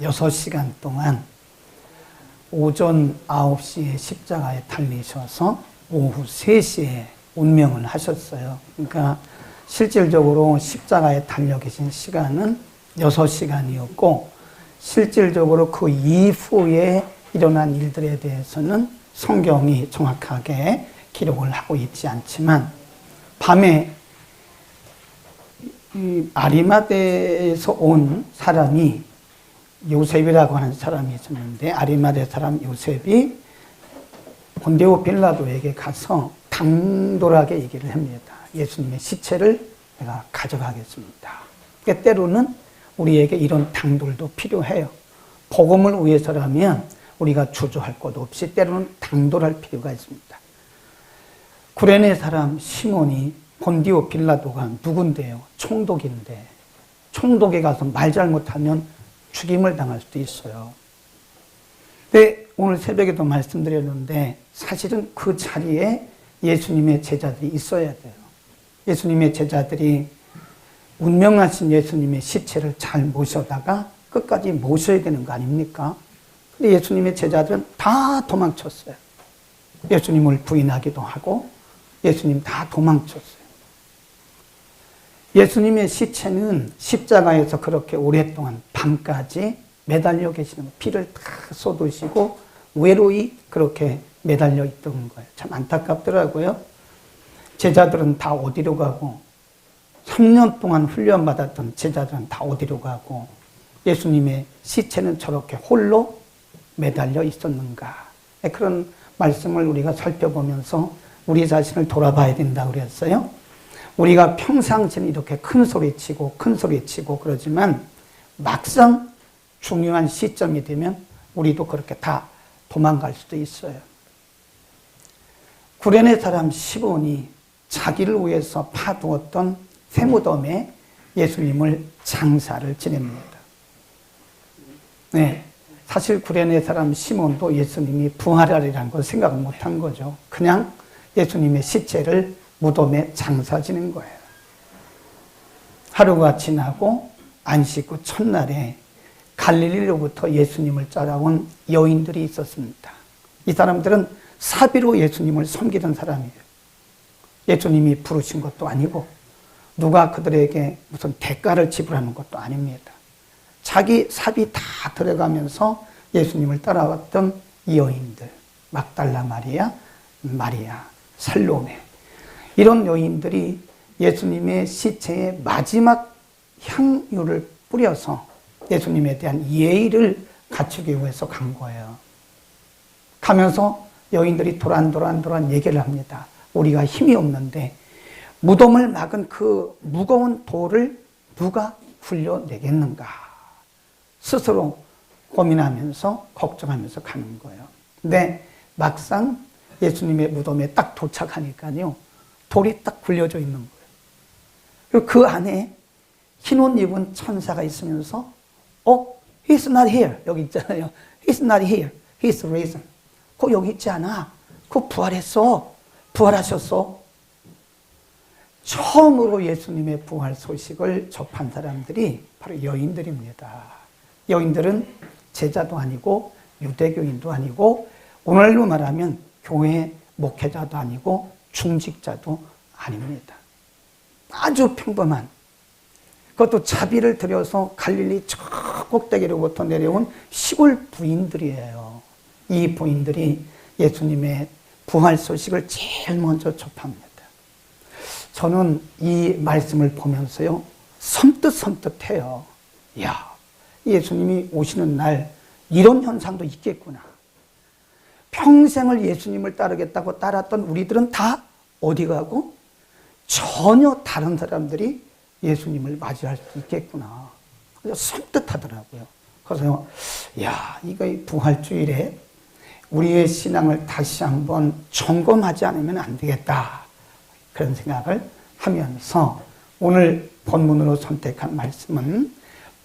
6시간 동안 오전 9시에 십자가에 달리셔서 오후 3시에 운명을 하셨어요. 그러니까 실질적으로 십자가에 달려 계신 시간은 6시간이었고 실질적으로 그 이후에 일어난 일들에 대해서는 성경이 정확하게 기록을 하고 있지 않지만 밤에 이 아리마대에서 온 사람이 요셉이라고 하는 사람이 있었는데 아리마대 사람 요셉이 본디오 빌라도에게 가서 당돌하게 얘기를 합니다. 예수님의 시체를 내가 가져가겠습니다. 그러니까 때로는 우리에게 이런 당돌도 필요해요. 복음을 위해서라면 우리가 주저할 것 없이 때로는 당돌할 필요가 있습니다. 구레네 사람 시몬이 본디오 빌라도가 누군데요? 총독인데 총독에 가서 말 잘못하면 죽임을 당할 수도 있어요. 근데 오늘 새벽에도 말씀드렸는데 사실은 그 자리에 예수님의 제자들이 있어야 돼요. 예수님의 제자들이 운명하신 예수님의 시체를 잘 모셔다가 끝까지 모셔야 되는 거 아닙니까? 근데 예수님의 제자들은 다 도망쳤어요. 예수님을 부인하기도 하고 예수님 다 도망쳤어요. 예수님의 시체는 십자가에서 그렇게 오랫동안 밤까지 매달려 계시는 거예요. 피를 다 쏟으시고 외로이 그렇게 매달려 있던 거예요. 참 안타깝더라고요. 제자들은 다 어디로 가고 3년 동안 훈련받았던 제자들은 다 어디로 가고 예수님의 시체는 저렇게 홀로 매달려 있었는가. 그런 말씀을 우리가 살펴보면서 우리 자신을 돌아봐야 된다고 그랬어요. 우리가 평상시는 이렇게 큰 소리치고 그러지만 막상 중요한 시점이 되면 우리도 그렇게 다 도망갈 수도 있어요. 구레네 사람 시몬이 자기를 위해서 파두었던 쇠무덤에 예수님을 장사를 지냅니다. 네, 사실 구레네 사람 시몬도 예수님이 부활하리라는 걸 생각을 못한 거죠. 그냥 예수님의 시체를 무덤에 장사 지낸 거예요. 하루가 지나고 안식 후 첫날에 갈릴리로부터 예수님을 따라온 여인들이 있었습니다. 이 사람들은 사비로 예수님을 섬기던 사람이에요. 예수님이 부르신 것도 아니고 누가 그들에게 무슨 대가를 지불하는 것도 아닙니다. 자기 사비 다 들어가면서 예수님을 따라왔던 이 여인들, 막달라 마리아, 살로메, 이런 여인들이 예수님의 시체에 마지막 향유를 뿌려서 예수님에 대한 예의를 갖추기 위해서 간 거예요. 가면서 여인들이 도란도란 얘기를 합니다. 우리가 힘이 없는데 무덤을 막은 그 무거운 돌을 누가 굴려내겠는가 스스로 고민하면서 걱정하면서 가는 거예요. 근데 막상 예수님의 무덤에 딱 도착하니까요 돌이 딱 굴려져 있는 거예요. 그리고 그 안에 흰 옷 입은 천사가 있으면서 He's not here. 여기 있잖아요. He's not here. He's risen. 그 여기 있지 않아. 그 부활하셨어. 처음으로 예수님의 부활 소식을 접한 사람들이 바로 여인들입니다. 여인들은 제자도 아니고 유대교인도 아니고 오늘로 말하면 교회 목회자도 아니고 중직자도 아닙니다. 아주 평범한, 그것도 자비를 들여서 갈릴리 저 꼭대기로부터 내려온 시골 부인들이에요. 이 부인들이 예수님의 부활 소식을 제일 먼저 접합니다. 저는 이 말씀을 보면서요 섬뜩해요. 이야, 예수님이 오시는 날 이런 현상도 있겠구나. 평생을 예수님을 따르겠다고 따랐던 우리들은 다 어디 가고 전혀 다른 사람들이 예수님을 맞이할 수 있겠구나. 그래서 섬뜩하더라고요. 그래서 야, 이거 부활주일에 우리의 신앙을 다시 한번 점검하지 않으면 안 되겠다. 그런 생각을 하면서 오늘 본문으로 선택한 말씀은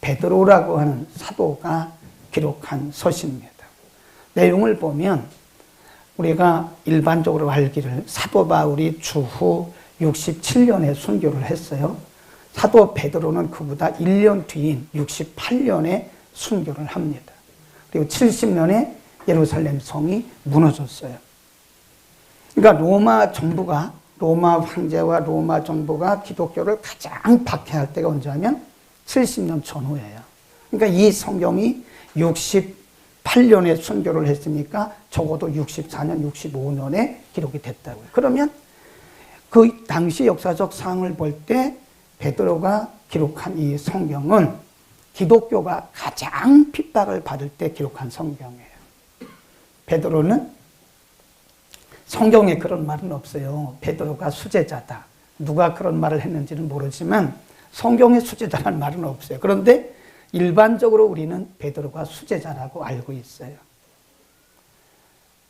베드로라고 하는 사도가 기록한 서신입니다. 내용을 보면 우리가 일반적으로 알기를 사도 바울이 주후 67년에 순교를 했어요. 사도 베드로는 그보다 1년 뒤인 68년에 순교를 합니다. 그리고 70년에 예루살렘 성이 무너졌어요. 그러니까 로마 황제와 로마 정부가 기독교를 가장 박해할 때가 언제냐면 70년 전후예요. 그러니까 이 성경이 68년에 순교를 했으니까 적어도 64년, 65년에 기록이 됐다고요. 그러면 그 당시 역사적 상황을 볼 때 베드로가 기록한 이 성경은 기독교가 가장 핍박을 받을 때 기록한 성경이에요. 베드로는 성경에 그런 말은 없어요. 베드로가 수제자다. 누가 그런 말을 했는지는 모르지만 성경에 수제자라는 말은 없어요. 그런데 일반적으로 우리는 베드로가 수제자라고 알고 있어요.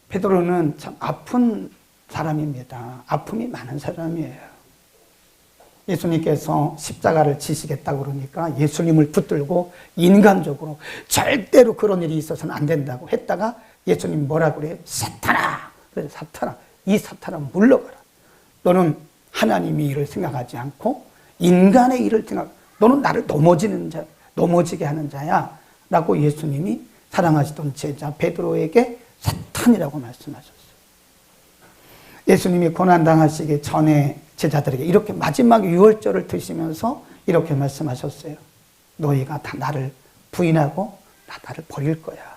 베드로는 참 아픈 사람입니다. 아픔이 많은 사람이에요. 예수님께서 십자가를 지시겠다고 그러니까 예수님을 붙들고 인간적으로 절대로 그런 일이 있어서는 안 된다고 했다가 예수님 뭐라고 그래요? 사탄아! 그래서 사탄아, 이 사탄아 물러가라. 너는 하나님의 일을 생각하지 않고 인간의 일을 너는 나를 넘어지게 하는 자야. 라고 예수님이 사랑하시던 제자 베드로에게 사탄이라고 말씀하셨어요. 예수님이 고난당하시기 전에 제자들에게 이렇게 마지막 유월절을 드시면서 이렇게 말씀하셨어요. 너희가 다 나를 부인하고 나를 버릴 거야.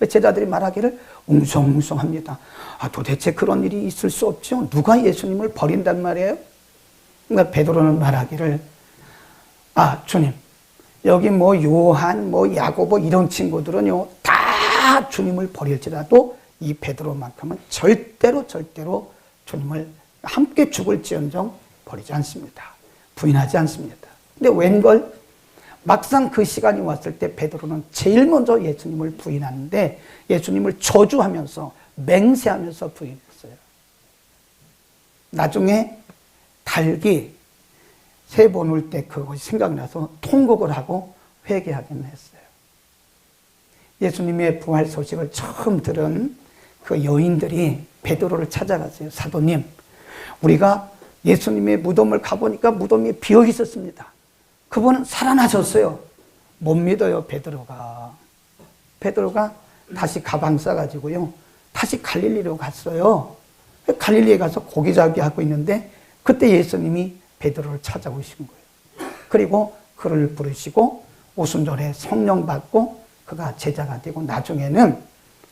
제자들이 말하기를 웅성웅성합니다. 도대체 그런 일이 있을 수 없죠. 누가 예수님을 버린단 말이에요? 그러니까 베드로는 말하기를 주님, 여기 요한, 야고보 이런 친구들은요 다 주님을 버릴지라도 이 베드로만큼은 절대로 주님을 함께 죽을지언정 버리지 않습니다. 부인하지 않습니다. 근데 웬걸 막상 그 시간이 왔을 때 베드로는 제일 먼저 예수님을 부인하는데 예수님을 저주하면서 맹세하면서 부인했어요. 나중에 달기 세 번 울 때 그것이 생각나서 통곡을 하고 회개하긴 했어요. 예수님의 부활 소식을 처음 들은 그 여인들이 베드로를 찾아갔어요. 사도님, 우리가 예수님의 무덤을 가보니까 무덤이 비어 있었습니다. 그분은 살아나셨어요. 못 믿어요, 베드로가. 베드로가 다시 가방 싸가지고요. 다시 갈릴리로 갔어요. 갈릴리에 가서 고기잡이 하고 있는데 그때 예수님이 베드로를 찾아오신 거예요. 그리고 그를 부르시고 오순절에 성령 받고 그가 제자가 되고 나중에는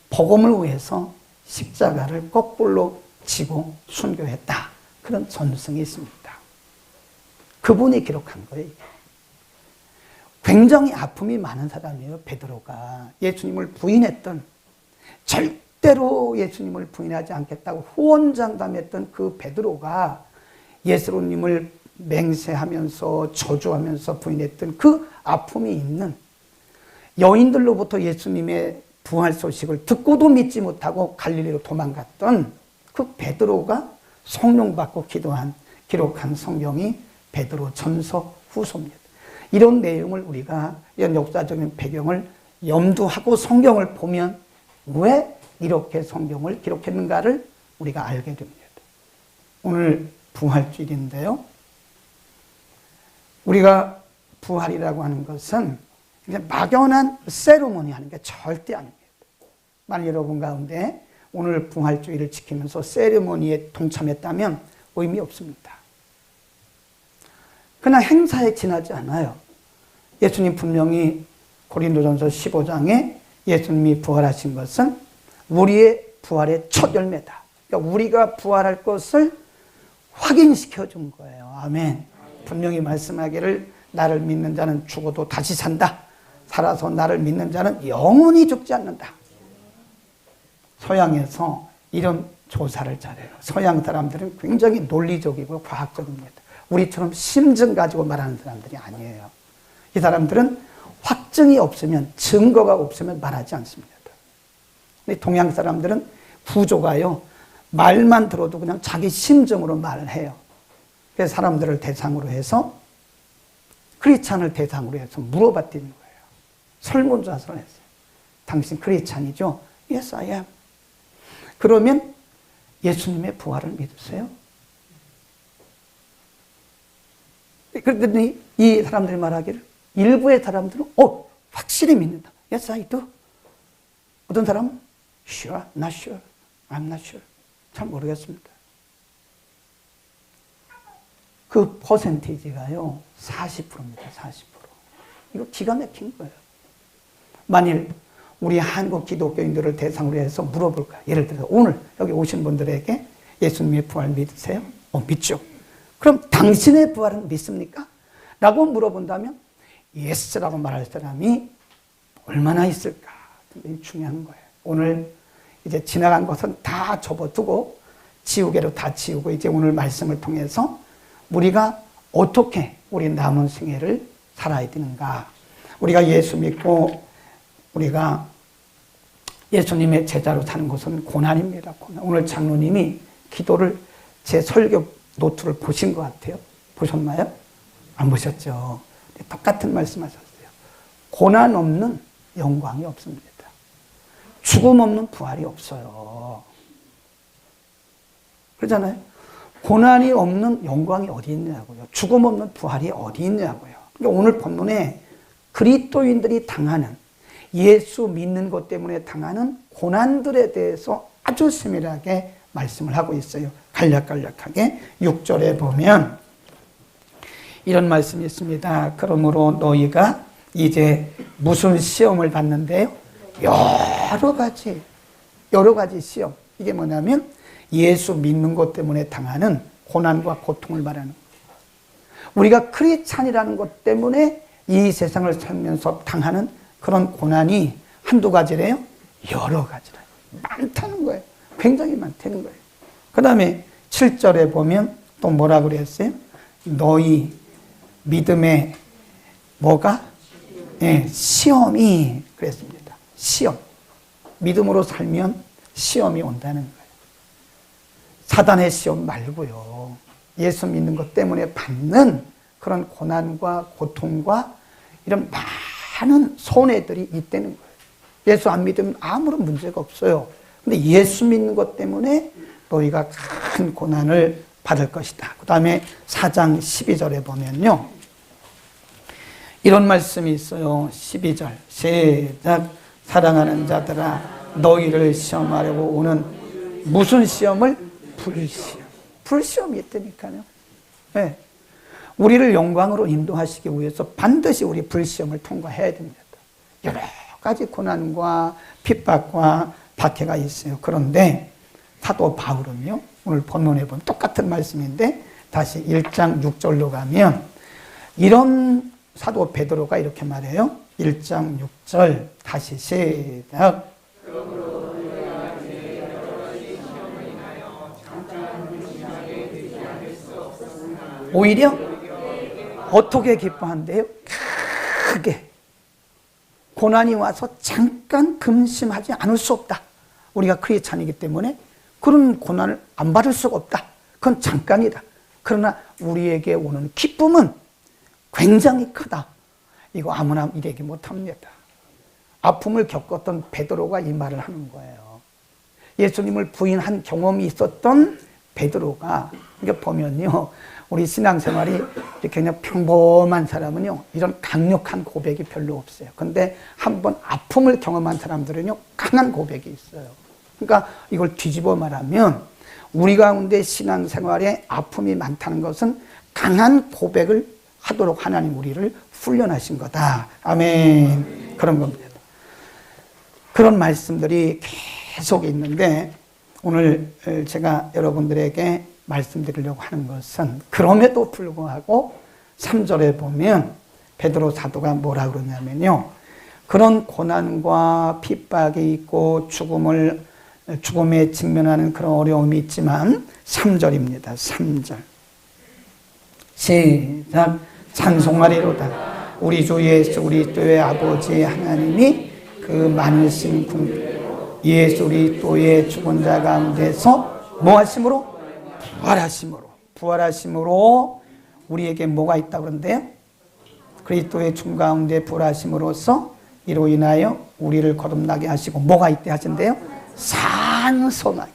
복음을 위해서 십자가를 거꾸로 지고 순교했다. 그런 전승이 있습니다. 그분이 기록한 거예요. 굉장히 아픔이 많은 사람이에요. 베드로가 예수님을 부인했던, 절대로 예수님을 부인하지 않겠다고 후원장담했던 그 베드로가 예수님을 맹세하면서 저주하면서 부인했던 그 아픔이 있는, 여인들로부터 예수님의 부활 소식을 듣고도 믿지 못하고 갈릴리로 도망갔던 그 베드로가 성령 받고 기록한 성경이 베드로 전서 후서입니다. 이런 내용을 우리가, 이런 역사적인 배경을 염두하고 성경을 보면 왜 이렇게 성경을 기록했는가를 우리가 알게 됩니다. 오늘 부활주일인데요. 우리가 부활이라고 하는 것은 그냥 막연한 세리머니 하는 게 절대 아닙니다. 만약 여러분 가운데 오늘 부활주일을 지키면서 세리머니에 동참했다면 의미 없습니다. 그냥 행사에 지나지 않아요. 예수님 분명히 고린도전서 15장에 예수님이 부활하신 것은 우리의 부활의 첫 열매다. 그러니까 우리가 부활할 것을 확인시켜 준 거예요. 아멘. 분명히 말씀하기를 나를 믿는 자는 죽어도 다시 산다. 살아서 나를 믿는 자는 영원히 죽지 않는다. 서양에서 이런 조사를 잘해요. 서양 사람들은 굉장히 논리적이고 과학적입니다. 우리처럼 심증 가지고 말하는 사람들이 아니에요. 이 사람들은 확증이 없으면, 증거가 없으면 말하지 않습니다. 근데 동양 사람들은 구조가요, 말만 들어도 그냥 자기 심정으로 말을 해요. 그래서 사람들을 대상으로 해서, 크리스찬을 대상으로 해서 물어봤다는 거예요. 설문조사를 했어요. 당신 크리스찬이죠? Yes, I am. 그러면 예수님의 부활을 믿으세요? 그랬더니 이 사람들이 말하기를, 일부의 사람들은 확실히 믿는다. Yes, I do. 어떤 사람은 Sure, not sure, I'm not sure. 잘 모르겠습니다. 그 퍼센티지가요 40%입니다. 40%. 이거 기가 막힌 거예요. 만일 우리 한국 기독교인들을 대상으로 해서 물어볼까요? 예를 들어서 오늘 여기 오신 분들에게 예수님의 부활 믿으세요? 믿죠. 그럼 당신의 부활은 믿습니까? 라고 물어본다면 예스라고 말할 사람이 얼마나 있을까? 이게 중요한 거예요. 오늘 이제 지나간 것은 다 접어두고 지우개로 다 지우고 이제 오늘 말씀을 통해서 우리가 어떻게 우리 남은 생애를 살아야 되는가? 우리가 예수 믿고 우리가 예수님의 제자로 사는 것은 고난입니다. 고난. 오늘 장로님이 기도를 제 설교 노트를 보신 것 같아요. 보셨나요? 안 보셨죠? 똑같은 말씀하셨어요. 고난 없는 영광이 없습니다. 죽음 없는 부활이 없어요. 그러잖아요. 고난이 없는 영광이 어디 있냐고요. 죽음 없는 부활이 어디 있냐고요. 그러니까 오늘 본문에 그리스도인들이 당하는 예수 믿는 것 때문에 당하는 고난들에 대해서 아주 세밀하게 말씀을 하고 있어요. 간략간략하게 6절에 보면 이런 말씀이 있습니다. 그러므로 너희가 이제 무슨 시험을 받는데요? 여러 가지 시험. 이게 뭐냐면 예수 믿는 것 때문에 당하는 고난과 고통을 말하는 거예요. 우리가 크리스찬이라는 것 때문에 이 세상을 살면서 당하는 그런 고난이 한두 가지래요? 여러 가지래요. 많다는 거예요. 굉장히 많다는 거예요. 그 다음에 7절에 보면 또 뭐라 그랬어요? 너희 믿음의 뭐가? 시험이 그랬습니다. 시험. 믿음으로 살면 시험이 온다는 거예요. 사단의 시험 말고요. 예수 믿는 것 때문에 받는 그런 고난과 고통과 이런 많은 손해들이 있다는 거예요. 예수 안 믿으면 아무런 문제가 없어요. 근데 예수 믿는 것 때문에 너희가 큰 고난을 받을 것이다. 그 다음에 4장 12절에 보면요. 이런 말씀이 있어요. 12절 시작. 사랑하는 자들아 너희를 시험하려고 오는 무슨 시험을? 불시험. 불시험이 있다니까요. 네. 우리를 영광으로 인도하시기 위해서 반드시 우리 불시험을 통과해야 됩니다. 여러 가지 고난과 핍박과 박해가 있어요. 그런데 사도 바울은요. 오늘 본문에 보면 똑같은 말씀인데 다시 1장 6절로 가면 이런 사도 베드로가 이렇게 말해요. 1장 6절 다시 시작. 오히려 어떻게 기뻐한대요? 크게. 고난이 와서 잠깐 근심하지 않을 수 없다. 우리가 크리스찬이기 때문에 그런 고난을 안 받을 수가 없다. 그건 잠깐이다. 그러나 우리에게 오는 기쁨은 굉장히 크다. 이거 아무나 이야기 못합니다. 아픔을 겪었던 베드로가 이 말을 하는 거예요. 예수님을 부인한 경험이 있었던 베드로가 이게 보면요. 우리 신앙생활이 이렇게 그냥 평범한 사람은요. 이런 강력한 고백이 별로 없어요. 근데 한번 아픔을 경험한 사람들은요. 강한 고백이 있어요. 그러니까 이걸 뒤집어 말하면 우리 가운데 신앙생활에 아픔이 많다는 것은 강한 고백을 하도록 하나님 우리를 훈련하신 거다. 아멘. 그런 겁니다. 그런 말씀들이 계속 있는데 오늘 제가 여러분들에게 말씀드리려고 하는 것은 그럼에도 불구하고 3절에 보면 베드로 사도가 뭐라 그러냐면요. 그런 고난과 핍박이 있고 죽음에 직면하는 그런 어려움이 있지만 3절입니다. 3절. 시작. 찬송하리로다. 우리 주 예수 그리스도의 아버지 하나님이 그 많으신 예수 그리스도의 죽은 자 가운데서 뭐 하심으로? 부활하심으로 우리에게 뭐가 있다고 그러는데요? 그리스도의 죽음 가운데 부활하심으로써 이로 인하여 우리를 거듭나게 하시고 뭐가 있대 하신대요? 산소가.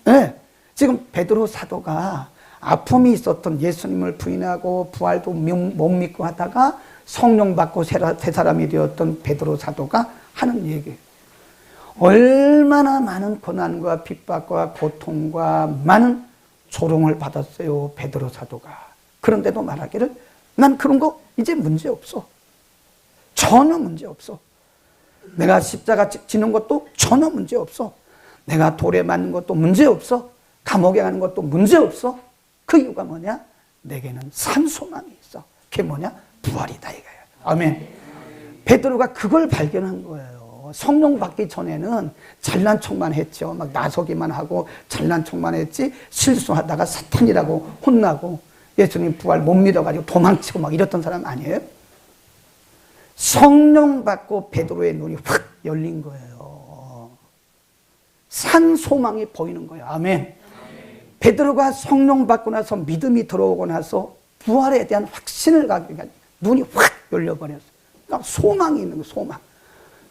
네. 지금 베드로 사도가 아픔이 있었던 예수님을 부인하고 부활도 못 믿고 하다가 성령 받고 새 사람이 되었던 베드로 사도가 하는 얘기예요. 얼마나 많은 고난과 핍박과 고통과 많은 조롱을 받았어요, 베드로 사도가. 그런데도 말하기를 난 그런 거 이제 문제 없어. 전혀 문제 없어. 내가 십자가 지는 것도 전혀 문제 없어. 내가 돌에 맞는 것도 문제 없어. 감옥에 가는 것도 문제 없어. 그 이유가 뭐냐? 내게는 산 소망이 있어. 그게 뭐냐? 부활이다 이거예요. 아멘. 베드로가 그걸 발견한 거예요. 성령 받기 전에는 잘난 척만 했죠. 막 나서기만 하고 잘난 척만 했지, 실수하다가 사탄이라고 혼나고 예수님 부활 못 믿어가지고 도망치고 막 이랬던 사람 아니에요? 성령 받고 베드로의 눈이 확 열린 거예요. 산 소망이 보이는 거예요. 아멘. 베드로가 성령 받고 나서 믿음이 들어오고 나서 부활에 대한 확신을 갖게 눈이 확 열려버렸어요. 그러니까 소망이 있는 거예요. 소망.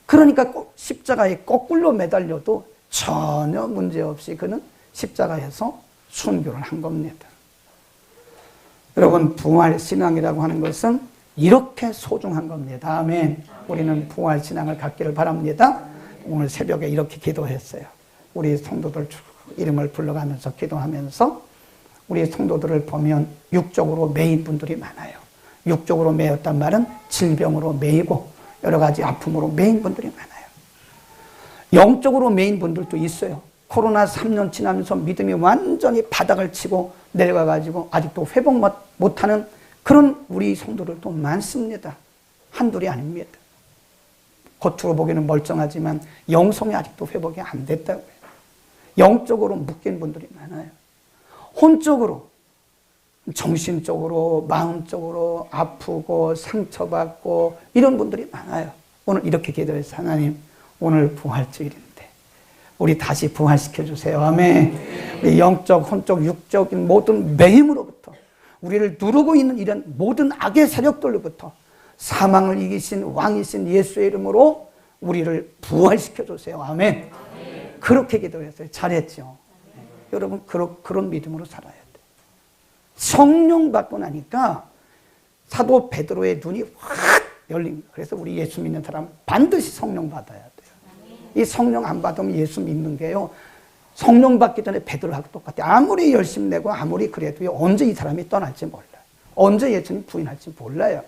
그러니까 꼭 십자가에 거꾸로 매달려도 전혀 문제없이 그는 십자가에서 순교를 한 겁니다. 여러분, 부활 신앙이라고 하는 것은 이렇게 소중한 겁니다. 아멘. 우리는 부활 신앙을 갖기를 바랍니다. 오늘 새벽에 이렇게 기도했어요. 우리 성도들 이름을 불러가면서 기도하면서 우리 성도들을 보면 육적으로 매인 분들이 많아요. 육적으로 매였단 말은 질병으로 매이고 여러 가지 아픔으로 매인 분들이 많아요. 영적으로 매인 분들도 있어요. 코로나 3년 지나면서 믿음이 완전히 바닥을 치고 내려가가지고 아직도 회복 못하는 그런 우리 성도들도 많습니다. 한둘이 아닙니다. 겉으로 보기에는 멀쩡하지만 영성이 아직도 회복이 안 됐다고 해요. 영적으로 묶인 분들이 많아요. 혼적으로, 정신적으로, 마음적으로 아프고 상처받고 이런 분들이 많아요. 오늘 이렇게 기도해서 하나님, 오늘 부활주일인데 우리 다시 부활시켜주세요. 아멘. 우리 영적, 혼적, 육적인 모든 매임으로부터 우리를 누르고 있는 이런 모든 악의 세력들로부터 사망을 이기신 왕이신 예수의 이름으로 우리를 부활시켜주세요. 아멘. 그렇게 기도했어요. 잘했죠. 여러분, 그런 믿음으로 살아야 돼요. 성령 받고 나니까 사도 베드로의 눈이 확 열린 거예요. 그래서 우리 예수 믿는 사람 반드시 성령 받아야 돼요. 이 성령 안 받으면 예수 믿는 게요, 성령 받기 전에 베드로하고 똑같아요. 아무리 열심 내고 아무리 그래도 언제 이 사람이 떠날지 몰라요. 언제 예수님 부인할지 몰라요.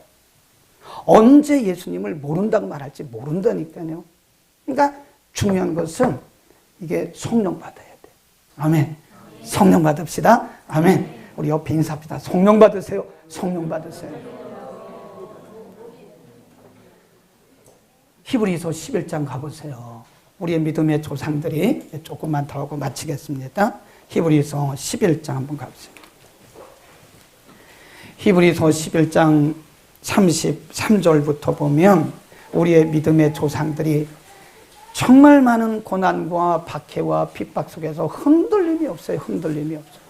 언제 예수님을 모른다고 말할지 모른다니까요. 그러니까 중요한 것은 이게 성령 받아야 돼요. 아멘. 성령 받읍시다. 아멘. 우리 옆에 인사합시다. 성령 받으세요. 성령 받으세요. 히브리서 11장 가보세요. 우리의 믿음의 조상들이 조금만 더 하고 마치겠습니다. 히브리서 11장 한번 가보세요. 히브리서 11장 33절부터 보면 우리의 믿음의 조상들이 정말 많은 고난과 박해와 핍박 속에서 흔들림이 없어요. 흔들림이 없어요.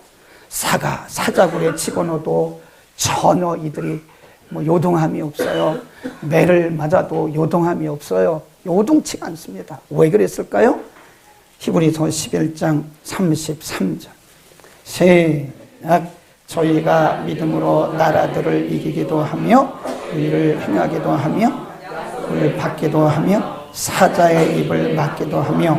사자굴에 집어넣어도 전혀 이들이 요동함이 없어요. 매를 맞아도 요동함이 없어요. 요동치가 않습니다. 왜 그랬을까요? 히브리서 11장 33절. 시작. 저희가 믿음으로 나라들을 이기기도 하며 의를 행하기도 하며 불을 받기도 하며 사자의 입을 막기도 하며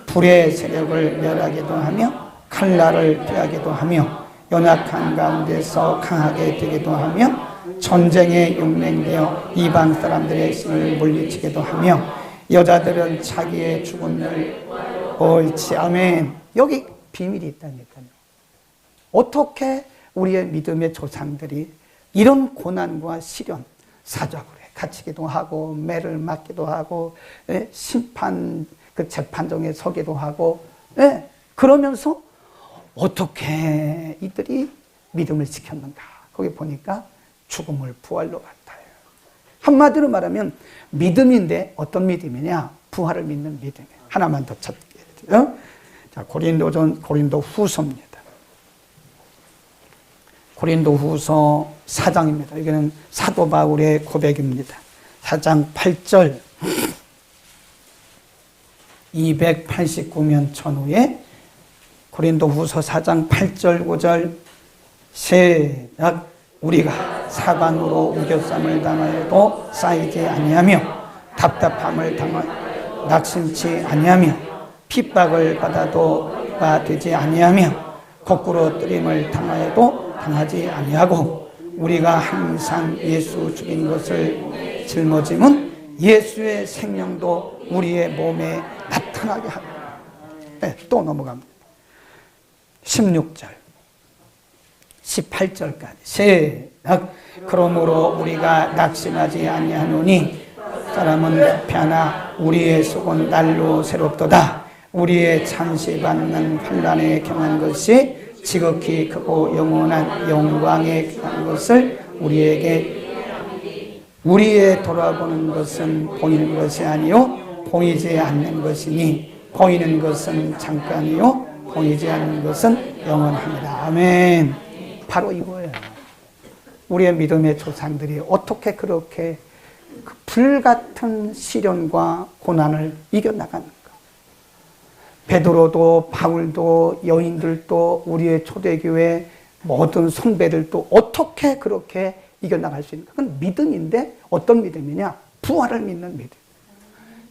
불의 세력을 멸하기도 하며 칼날을 피하기도 하며 연약한 가운데서 강하게 되기도 하며 전쟁에 용맹되어 이방 사람들의 신을 물리치기도 하며 여자들은 자기의 죽음을 옳지. 아멘. 여기 비밀이 있다니까요. 어떻게 우리의 믿음의 조상들이 이런 고난과 시련, 사자굴에 갇히기도 하고 매를 맞기도 하고 심판 그 재판정에 서기도 하고 그러면서 어떻게 이들이 믿음을 지켰는가. 거기 보니까 죽음을 부활로 같아요. 한마디로 말하면 믿음인데 어떤 믿음이냐? 부활을 믿는 믿음이에요. 하나만 더 찾게요. 자, 고린도 후서입니다. 고린도 후서 4장입니다. 여기는 사도 바울의 고백입니다. 4장 8절 289년 전후에 고린도 후서 4장 8절 9절 시작. 우리가 사관으로 우겨쌈을 당하여도 쌓이지 아니하며 답답함을 당하여 낙심치 아니하며 핍박을 받아도가 되지 아니하며 거꾸로 뜨림을 당하여도 당하지 아니하고 우리가 항상 예수 죽인 것을 짊어짐은 예수의 생명도 우리의 몸에 나타나게 합니다. 네, 또 넘어갑니다. 16절 18절까지 시작. 그러므로 우리가 낙심하지 아니하노니 사람은 부패하나 우리의 속은 날로 새롭도다. 우리의 잠시받는 환난에 경한 것이 지극히 크고 영원한 영광에 경한 것을 우리의 돌아보는 것은 보이는 것이 아니요 보이지 않는 것이니 보이는 것은 잠깐이요 보이지 않는 것은 영원합니다. 아멘. 바로 이거예요. 우리의 믿음의 조상들이 어떻게 그렇게 그 불같은 시련과 고난을 이겨나가는가. 베드로도 바울도 여인들도 우리의 초대교회 모든 선배들도 어떻게 그렇게 이겨나갈 수 있는가. 그건 믿음인데 어떤 믿음이냐. 부활을 믿는 믿음.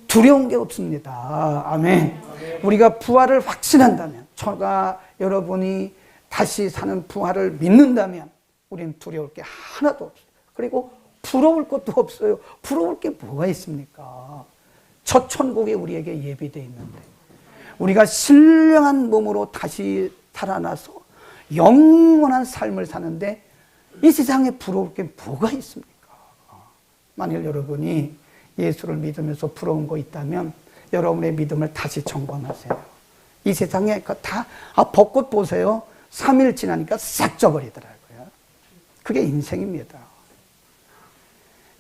두려운 게 없습니다. 아멘. 우리가 부활을 확신한다면, 저가 여러분이 다시 사는 부활을 믿는다면 우리는 두려울 게 하나도 없어요. 그리고 부러울 것도 없어요. 부러울 게 뭐가 있습니까? 저 천국에 우리에게 예비되어 있는데 우리가 신령한 몸으로 다시 살아나서 영원한 삶을 사는데 이 세상에 부러울 게 뭐가 있습니까? 만일 여러분이 예수를 믿으면서 부러운 거 있다면 여러분의 믿음을 다시 점검하세요. 이 세상에 다 벚꽃 보세요. 3일 지나니까 싹 져버리더라고요. 그게 인생입니다.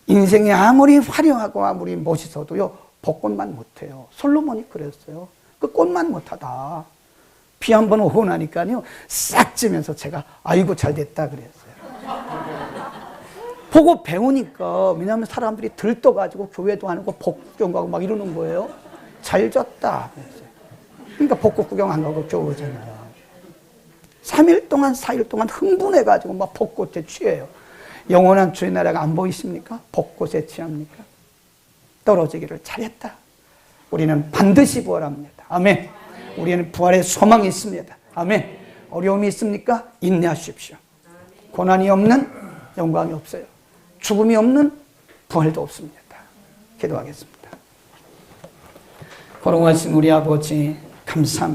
인생이 아무리 화려하고 아무리 멋있어도요, 벚꽃만 못해요. 솔로몬이 그랬어요. 그 꽃만 못하다. 비 한 번 오고 나니까요, 싹 지면서 제가 아이고 잘 됐다 그랬어요. 보고 배우니까, 왜냐하면 사람들이 들떠가지고 교회도 안 하고 벚꽃 구경 가고 막 이러는 거예요. 잘 졌다. 그러니까 벚꽃 구경 안 가고 교회 오잖아요. 3일 동안 4일 동안 흥분해가지고 막 벚꽃에 취해요. 영원한 주의 나라가 안 보이십니까? 벚꽃에 취합니까? 떨어지기를 잘했다. 우리는 반드시 부활합니다. 아멘. 우리는 부활의 소망이 있습니다. 아멘. 어려움이 있습니까? 인내하십시오. 고난이 없는 영광이 없어요. 죽음이 없는 부활도 없습니다. 기도하겠습니다. 거룩하신 우리 아버지 감사합니다.